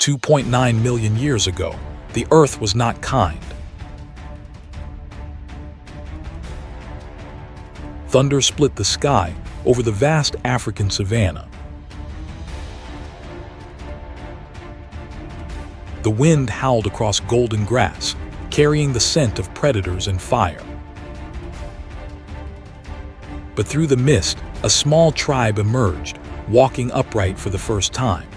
2.9 million years ago, the Earth was not kind. Thunder split the sky over the vast African savanna. The wind howled across golden grass, carrying the scent of predators and fire. But through the mist, a small tribe emerged, walking upright for the first time.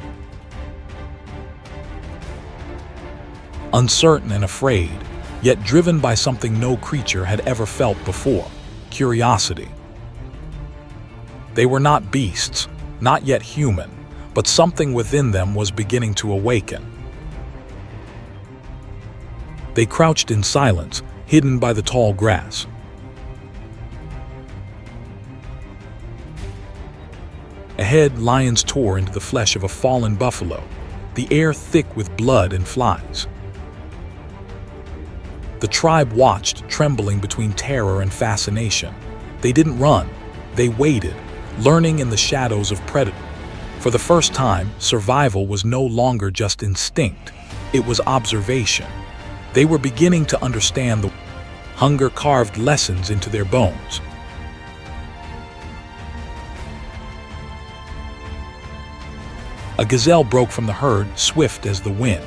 Uncertain and afraid, yet driven by something no creature had ever felt before: curiosity. They were not beasts, not yet human, but something within them was beginning to awaken. They crouched in silence, hidden by the tall grass. Ahead, lions tore into the flesh of a fallen buffalo, the air thick with blood and flies. The tribe watched, trembling between terror and fascination. They didn't run, they waited, learning in the shadows of predators. For the first time, survival was no longer just instinct, it was observation. They were beginning to understand the hunger carved lessons into their bones. A gazelle broke from the herd, swift as the wind.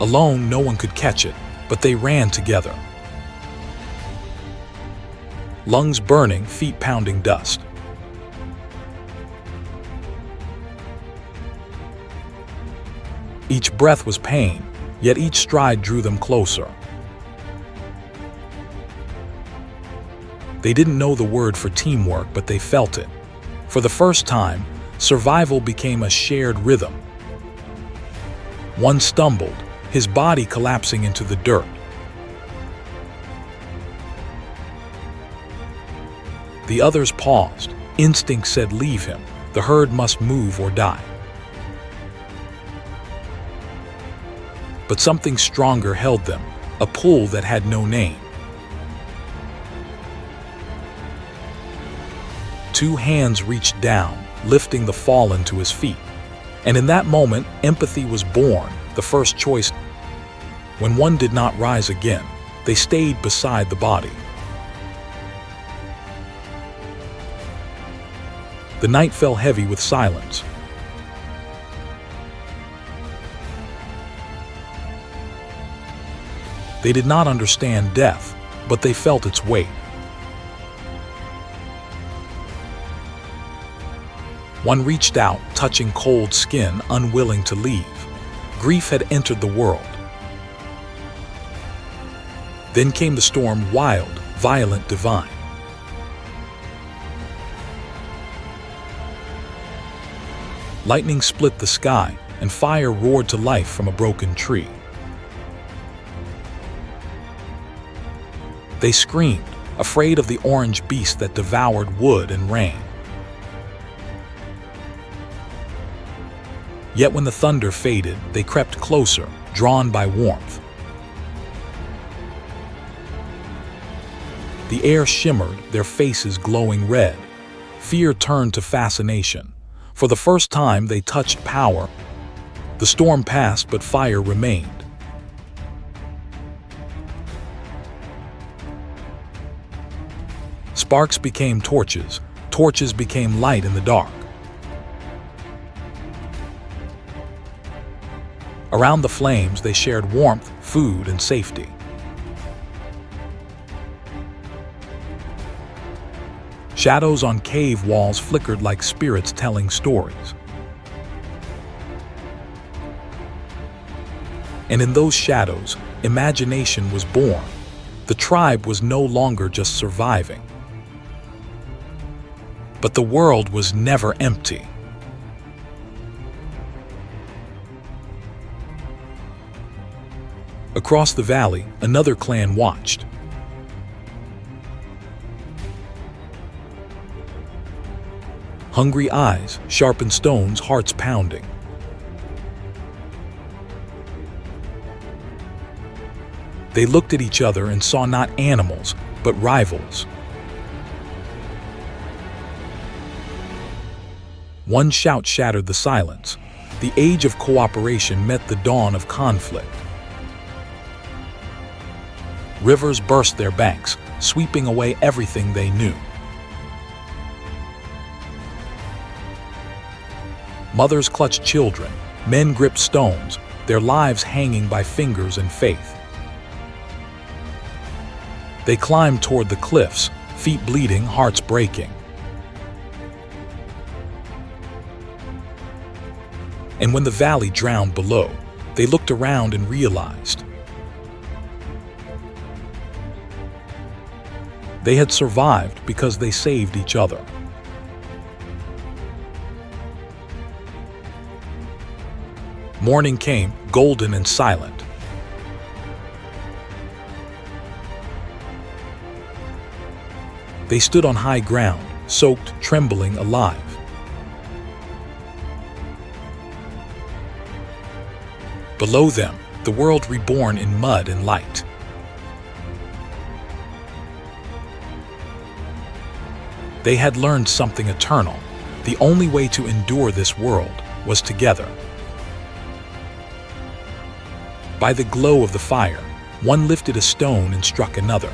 Alone, no one could catch it, but they ran together. Lungs burning, feet pounding dust. Each breath was pain, yet each stride drew them closer. They didn't know the word for teamwork, but they felt it. For the first time, survival became a shared rhythm. One stumbled, his body collapsing into the dirt. The others paused. Instinct said, "Leave him. The herd must move or die." But something stronger held them, a pull that had no name. Two hands reached down, lifting the fallen to his feet. And in that moment, empathy was born, the first choice. When one did not rise again, they stayed beside the body. The night fell heavy with silence. They did not understand death, but they felt its weight. One reached out, touching cold skin, unwilling to leave. Grief had entered the world. Then came the storm, wild, violent, divine. Lightning split the sky, and fire roared to life from a broken tree. They screamed, afraid of the orange beast that devoured wood and rain. Yet when the thunder faded, they crept closer, drawn by warmth. The air shimmered, their faces glowing red. Fear turned to fascination. For the first time, they touched power. The storm passed, but fire remained. Sparks became torches, torches became light in the dark. Around the flames, they shared warmth, food, and safety. Shadows on cave walls flickered like spirits telling stories. And in those shadows, imagination was born. The tribe was no longer just surviving. But the world was never empty. Across the valley, another clan watched. Hungry eyes, sharpened stones, hearts pounding. They looked at each other and saw not animals, but rivals. One shout shattered the silence. The age of cooperation met the dawn of conflict. Rivers burst their banks, sweeping away everything they knew. Mothers clutched children, men gripped stones, their lives hanging by fingers and faith. They climbed toward the cliffs, feet bleeding, hearts breaking. And when the valley drowned below, they looked around and realized they had survived because they saved each other. Morning came, golden and silent. They stood on high ground, soaked, trembling, alive. Below them, the world reborn in mud and light. They had learned something eternal. The only way to endure this world was together. By the glow of the fire, one lifted a stone and struck another.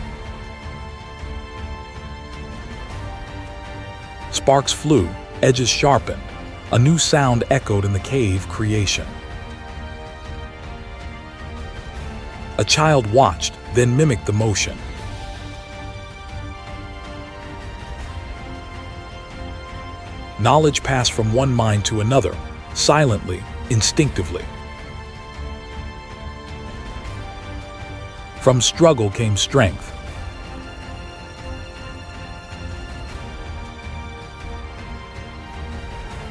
Sparks flew, edges sharpened. A new sound echoed in the cave creation. A child watched, then mimicked the motion. Knowledge passed from one mind to another, silently, instinctively. From struggle came strength.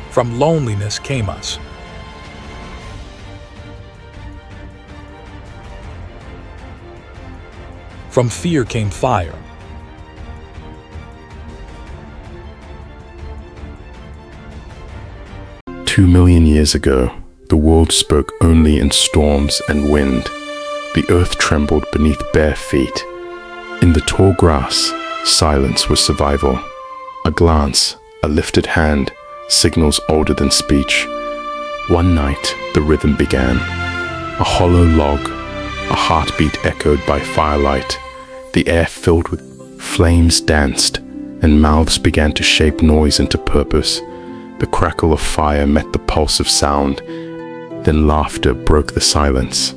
From loneliness came us. From fear came fire. 2 million years ago, the world spoke only in storms and wind. The earth trembled beneath bare feet. In the tall grass, silence was survival. A glance, a lifted hand, signals older than speech. One night, the rhythm began. A hollow log, a heartbeat echoed by firelight. The air filled with flames danced, and mouths began to shape noise into purpose. The crackle of fire met the pulse of sound. Then laughter broke the silence.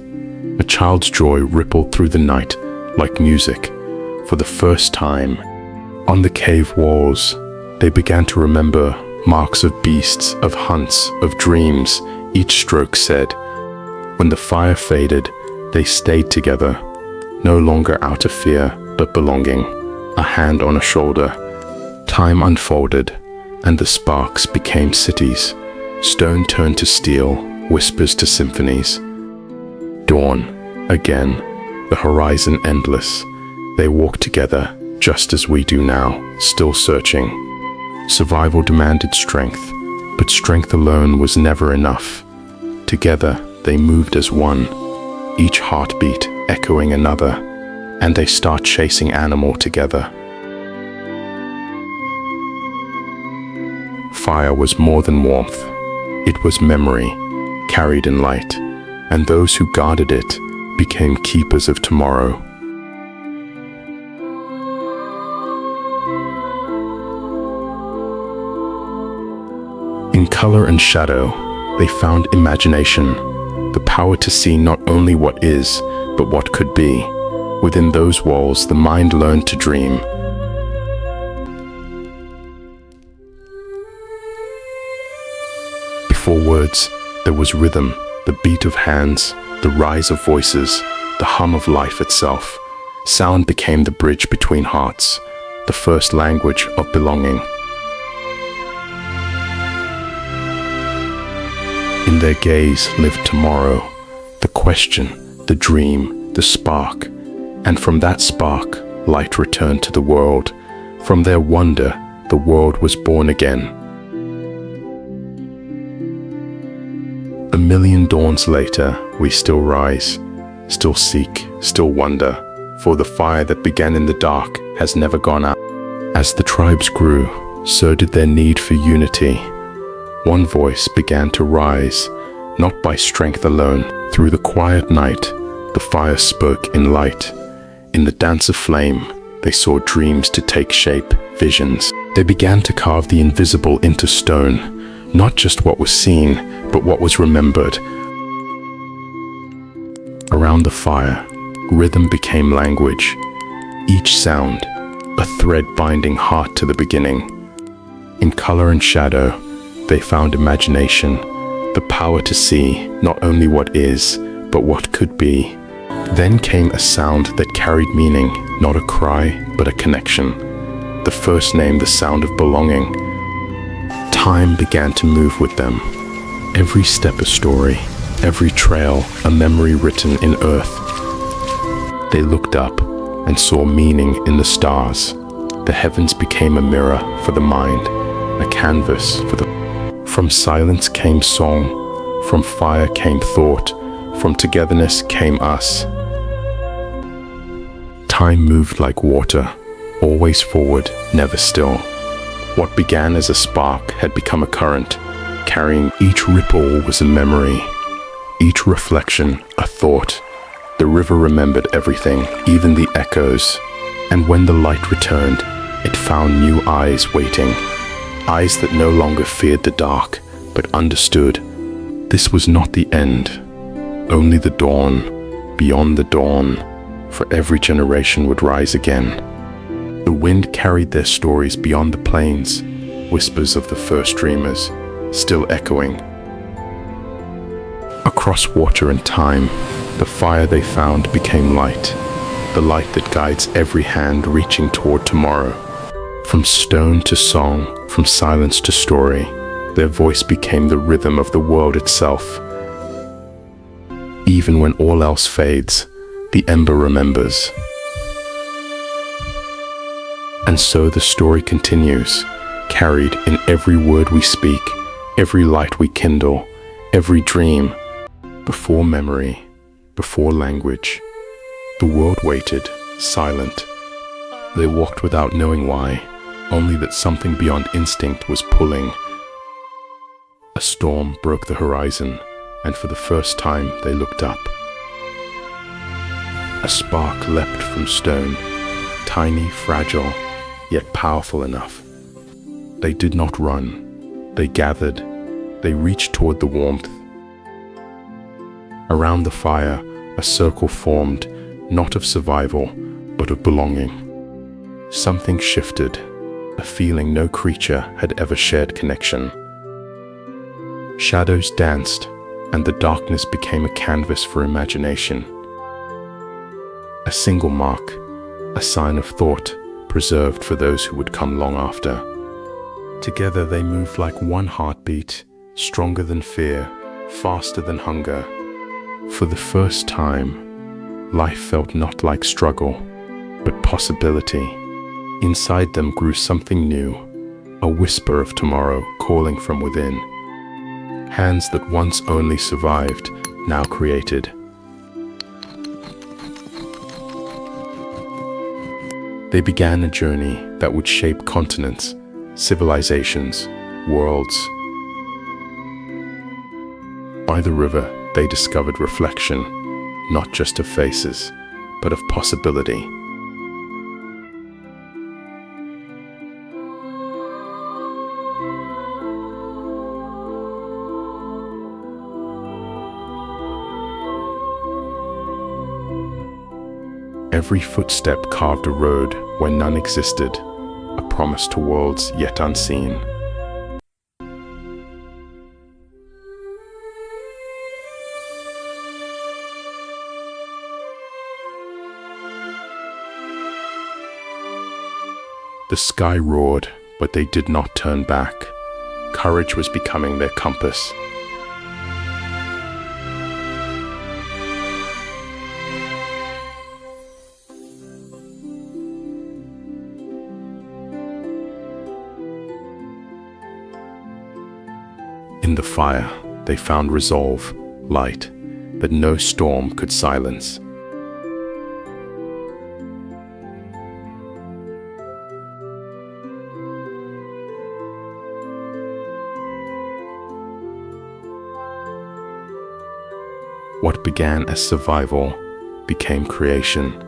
A child's joy rippled through the night like music. For the first time, on the cave walls, they began to remember marks of beasts, of hunts, of dreams. Each stroke said, when the fire faded, they stayed together, no longer out of fear, but belonging, a hand on a shoulder. Time unfolded, and the sparks became cities. Stone turned to steel, whispers to symphonies. Dawn, again, the horizon endless. They walked together, just as we do now, still searching. Survival demanded strength, but strength alone was never enough. Together, they moved as one, each heartbeat echoing another, and they start chasing animal together. Fire was more than warmth. It was memory, carried in light, and those who guarded it became keepers of tomorrow. In color and shadow, they found imagination, the power to see not only what is, but what could be. Within those walls, the mind learned to dream. Before words, there was rhythm, the beat of hands, the rise of voices, the hum of life itself. Sound became the bridge between hearts, the first language of belonging. In their gaze lived tomorrow, the question, the dream, the spark, and from that spark, light returned to the world. From their wonder, the world was born again. 1,000,000 dawns later, we still rise, still seek, still wonder, for the fire that began in the dark has never gone out. As the tribes grew, so did their need for unity. One voice began to rise, not by strength alone. Through the quiet night, the fire spoke in light. In the dance of flame, they saw dreams to take shape, visions. They began to carve the invisible into stone, not just what was seen, but what was remembered. Around the fire, rhythm became language. Each sound, a thread binding heart to the beginning. In color and shadow, they found imagination, the power to see not only what is, but what could be. Then came a sound that carried meaning, not a cry, but a connection. The first name, the sound of belonging. Time began to move with them. Every step a story, every trail a memory written in earth. They looked up and saw meaning in the stars. The heavens became a mirror for the mind, a canvas for the... From silence came song, from fire came thought, from togetherness came us. Time moved like water, always forward, never still. What began as a spark had become a current, carrying each ripple was a memory, each reflection a thought. The river remembered everything, even the echoes. And when the light returned, it found new eyes waiting. Eyes that no longer feared the dark, but understood. This was not the end, only the dawn. Beyond the dawn, for every generation would rise again. The wind carried their stories beyond the plains, whispers of the first dreamers, still echoing. Across water and time, the fire they found became light, the light that guides every hand reaching toward tomorrow. From stone to song, from silence to story, their voice became the rhythm of the world itself. Even when all else fades, the ember remembers. And so the story continues, carried in every word we speak, every light we kindle, every dream. Before memory, before language, the world waited, silent. They walked without knowing why, only that something beyond instinct was pulling. A storm broke the horizon, and for the first time they looked up. A spark leapt from stone, tiny, fragile, yet powerful enough. They did not run. They gathered. They reached toward the warmth. Around the fire, a circle formed, not of survival, but of belonging. Something shifted, a feeling no creature had ever shared connection. Shadows danced, and the darkness became a canvas for imagination. A single mark, a sign of thought, preserved for those who would come long after. Together they moved like one heartbeat, stronger than fear, faster than hunger. For the first time, life felt not like struggle, but possibility. Inside them grew something new, a whisper of tomorrow calling from within. Hands that once only survived, now created. They began a journey that would shape continents, civilizations, worlds. By the river, they discovered reflection, not just of faces, but of possibility. Every footstep carved a road where none existed, a promise to worlds yet unseen. The sky roared, but they did not turn back. Courage was becoming their compass. In the fire, they found resolve, light, that no storm could silence. What began as survival became creation,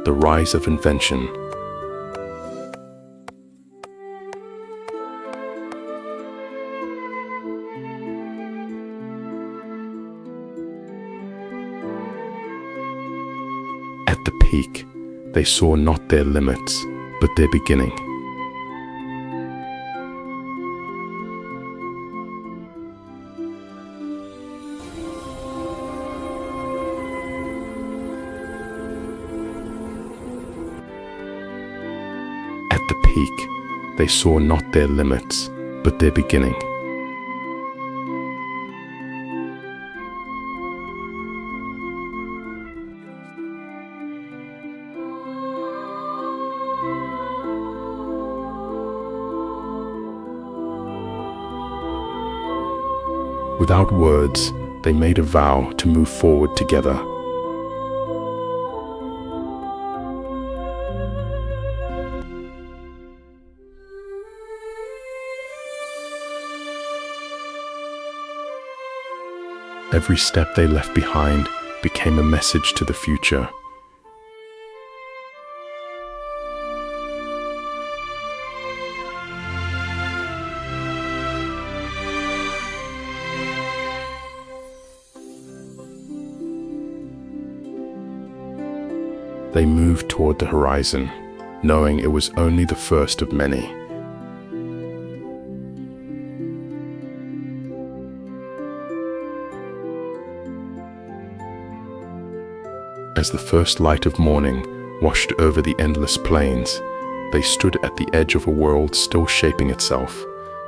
the rise of invention. At the peak, they saw not their limits, but their beginning. At the peak, they saw not their limits, but their beginning. Without words, they made a vow to move forward together. Every step they left behind became a message to the future. They moved toward the horizon, knowing it was only the first of many. As the first light of morning washed over the endless plains, they stood at the edge of a world still shaping itself.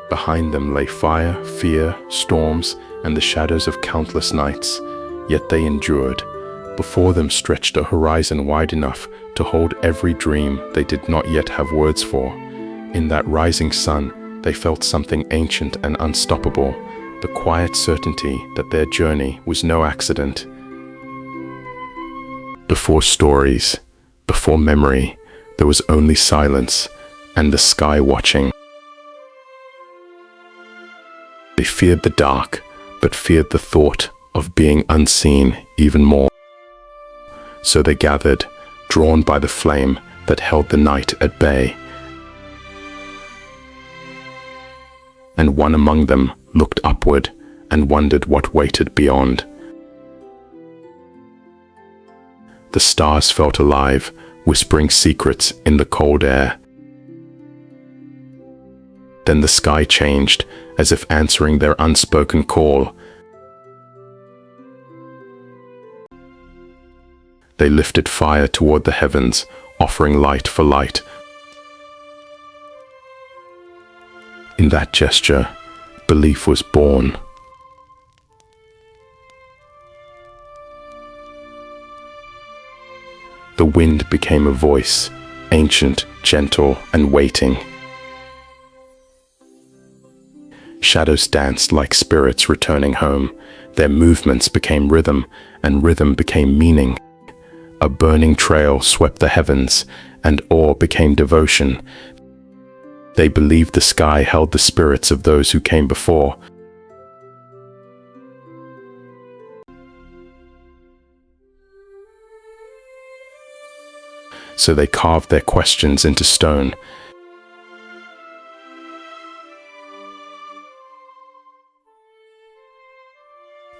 Behind them lay fire, fear, storms, and the shadows of countless nights, yet they endured. Before them stretched a horizon wide enough to hold every dream they did not yet have words for. In that rising sun, they felt something ancient and unstoppable, the quiet certainty that their journey was no accident. Before stories, before memory, there was only silence and the sky watching. They feared the dark, but feared the thought of being unseen even more. So they gathered, drawn by the flame that held the night at bay. And one among them looked upward and wondered what waited beyond. The stars felt alive, whispering secrets in the cold air. Then the sky changed, as if answering their unspoken call. They lifted fire toward the heavens, offering light for light. In that gesture, belief was born. The wind became a voice, ancient, gentle, and waiting. Shadows danced like spirits returning home. Their movements became rhythm, and rhythm became meaning. A burning trail swept the heavens, and awe became devotion. They believed the sky held the spirits of those who came before. So they carved their questions into stone.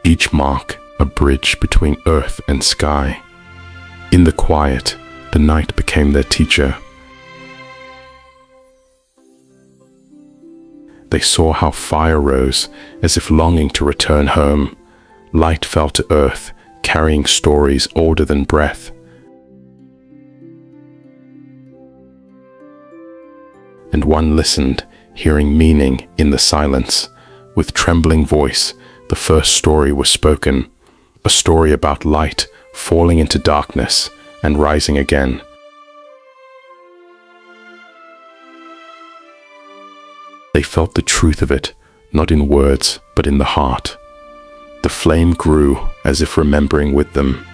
Each mark a bridge between earth and sky. In the quiet, the night became their teacher. They saw how fire rose, as if longing to return home. Light fell to earth, carrying stories older than breath. And one listened, hearing meaning in the silence. With trembling voice, the first story was spoken, a story about light falling into darkness and rising again. They felt the truth of it, not in words, but in the heart. The flame grew, as if remembering with them.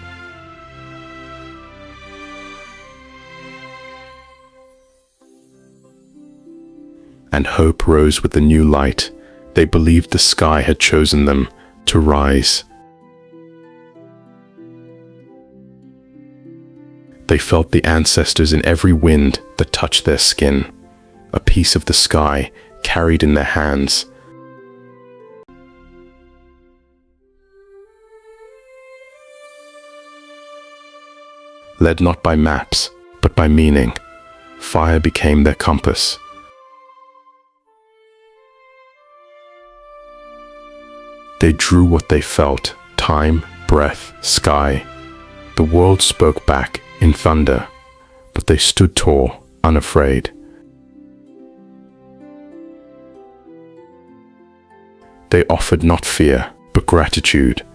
And hope rose with the new light. They believed the sky had chosen them to rise. They felt the ancestors in every wind that touched their skin, a piece of the sky carried in their hands. Led not by maps, but by meaning, fire became their compass. They drew what they felt, time, breath, sky. The world spoke back in thunder, but they stood tall, unafraid. They offered not fear, but gratitude,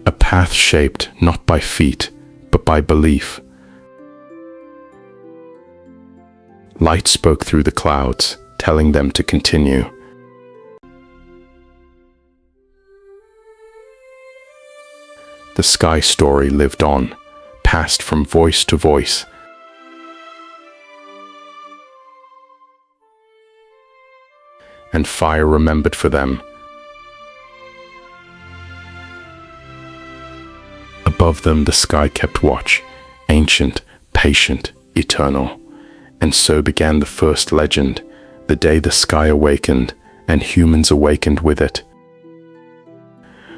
a path shaped not by feet, but by belief. Light spoke through the clouds, telling them to continue. The sky story lived on, passed from voice to voice. And fire remembered for them. Above them the sky kept watch, ancient, patient, eternal. And so began the first legend, the day the sky awakened, and humans awakened with it.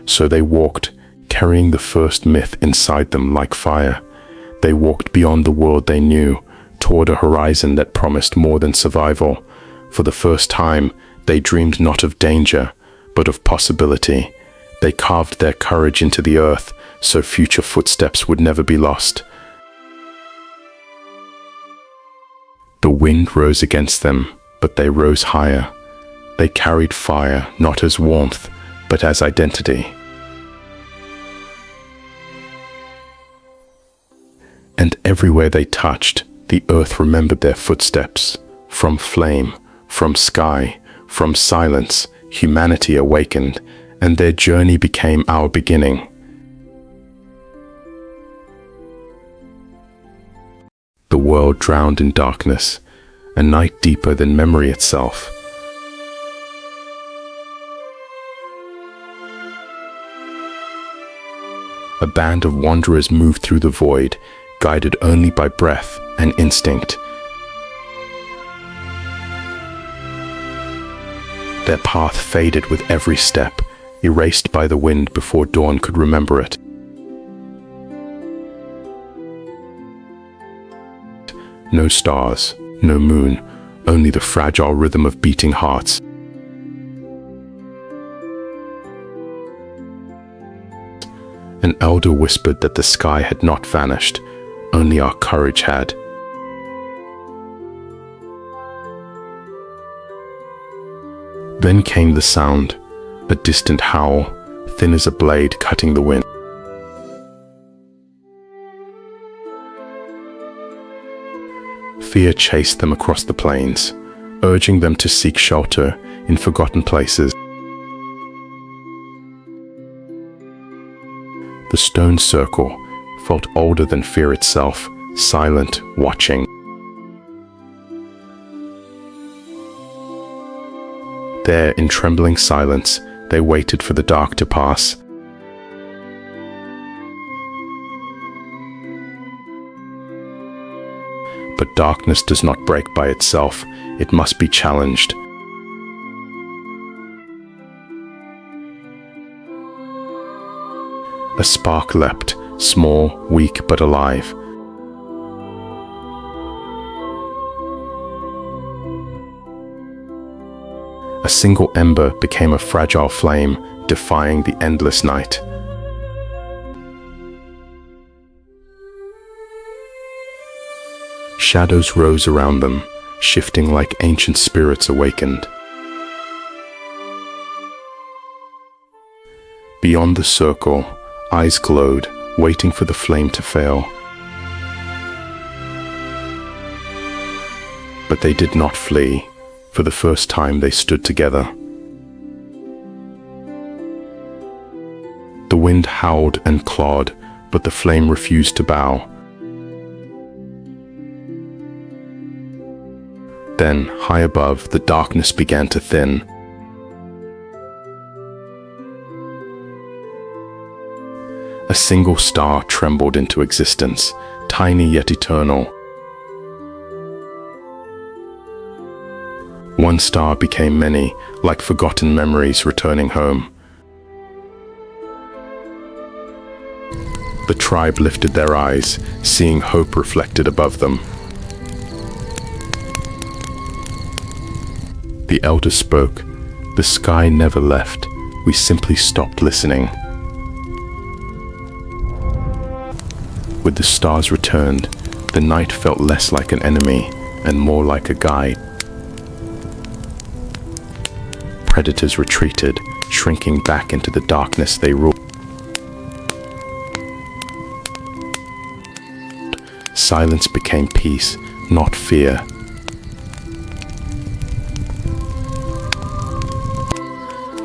So they walked, carrying the first myth inside them like fire. They walked beyond the world they knew, toward a horizon that promised more than survival. For the first time, they dreamed not of danger, but of possibility. They carved their courage into the earth, so future footsteps would never be lost. The wind rose against them, but they rose higher. They carried fire not as warmth, but as identity. And everywhere they touched, the earth remembered their footsteps. From flame, from sky, from silence, humanity awakened, and their journey became our beginning. The world drowned in darkness, a night deeper than memory itself. A band of wanderers moved through the void, guided only by breath and instinct. Their path faded with every step, erased by the wind before dawn could remember it. No stars, no moon, only the fragile rhythm of beating hearts. An elder whispered that the sky had not vanished, only our courage had. Then came the sound, a distant howl, thin as a blade cutting the wind. Fear chased them across the plains, urging them to seek shelter in forgotten places. The stone circle felt older than fear itself, silent, watching. There, in trembling silence, they waited for the dark to pass. But darkness does not break by itself, it must be challenged. A spark leapt, small, weak, but alive. A single ember became a fragile flame, defying the endless night. Shadows rose around them, shifting like ancient spirits awakened. Beyond the circle, eyes glowed, waiting for the flame to fail. But they did not flee. For the first time they stood together. The wind howled and clawed, but the flame refused to bow. Then, high above, the darkness began to thin. A single star trembled into existence, tiny yet eternal. One star became many, like forgotten memories returning home. The tribe lifted their eyes, seeing hope reflected above them. The elder spoke. The sky never left. We simply stopped listening. With the stars returned, the night felt less like an enemy and more like a guide. Predators retreated, shrinking back into the darkness they ruled. Silence became peace, not fear.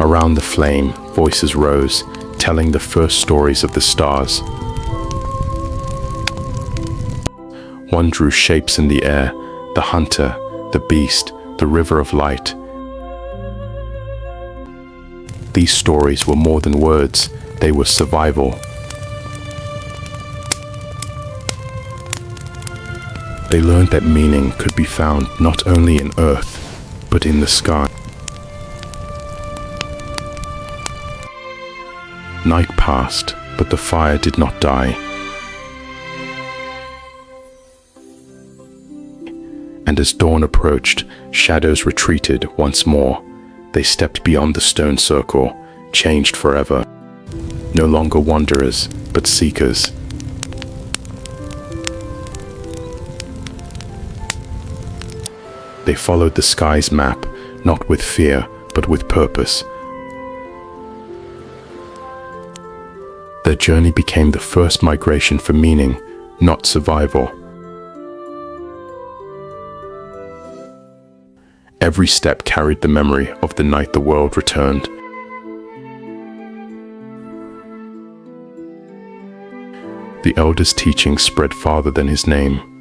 Around the flame, voices rose, telling the first stories of the stars. One drew shapes in the air, the hunter, the beast, the river of light. These stories were more than words, they were survival. They learned that meaning could be found not only in earth, but in the sky. Night passed, but the fire did not die. And as dawn approached, shadows retreated once more. They stepped beyond the stone circle, changed forever. No longer wanderers, but seekers. They followed the sky's map, not with fear, but with purpose. Their journey became the first migration for meaning, not survival. Every step carried the memory of the night the world returned. The elder's teaching spread farther than his name.